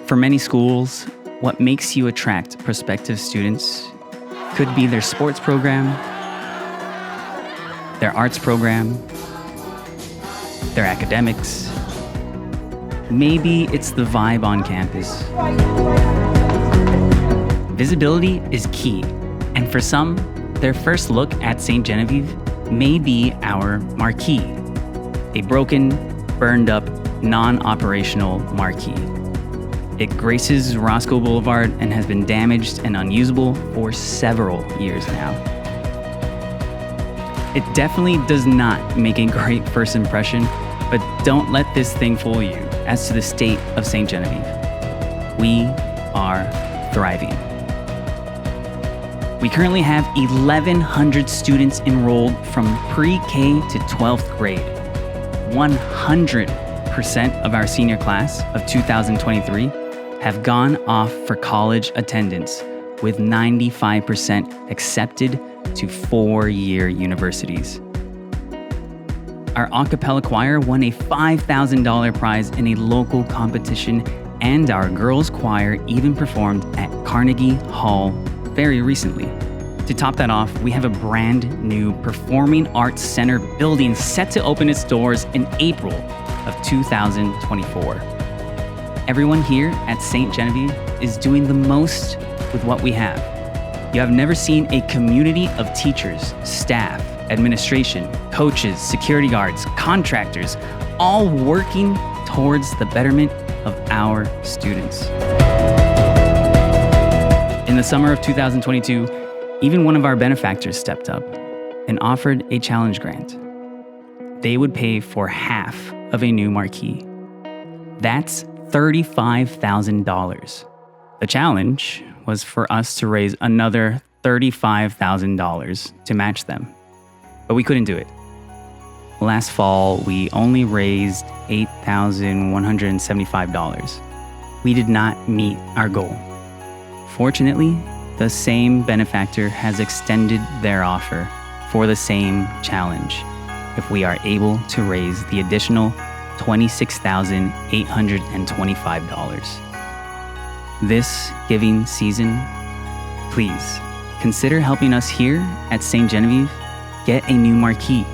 For many schools, what makes you attract prospective students could be their sports program, their arts program, their academics. Maybe it's the vibe on campus. Visibility is key, and for some, their first look at St. Genevieve may be our Marquee, a broken, burned up, non-operational marquee. It graces Roscoe Boulevard and has been damaged and unusable for several years now. It definitely does not make a great first impression, but don't let this thing fool you as to the state of St. Genevieve. We are thriving. We currently have 1,100 students enrolled from pre-K to 12th grade. 100% of our senior class of 2023 have gone off for college attendance, with 95% accepted to 4-year universities. Our a cappella choir won a $5,000 prize in a local competition, and our girls' choir even performed at Carnegie Hall very recently. To top that off, we have a brand new Performing Arts Center building set to open its doors in April of 2024. Everyone here at St. Genevieve is doing the most with what we have. You have never seen a community of teachers, staff, administration, coaches, security guards, contractors, all working towards the betterment of our students. In the summer of 2022, even one of our benefactors stepped up and offered a challenge grant. They would pay for half of a new marquee. That's $35,000. The challenge was for us to raise another $35,000 to match them, but we couldn't do it. Last fall, we only raised $8,175. We did not meet our goal. Fortunately, the same benefactor has extended their offer for the same challenge if we are able to raise the additional $26,825. This giving season, please consider helping us here at St. Genevieve get a new marquee.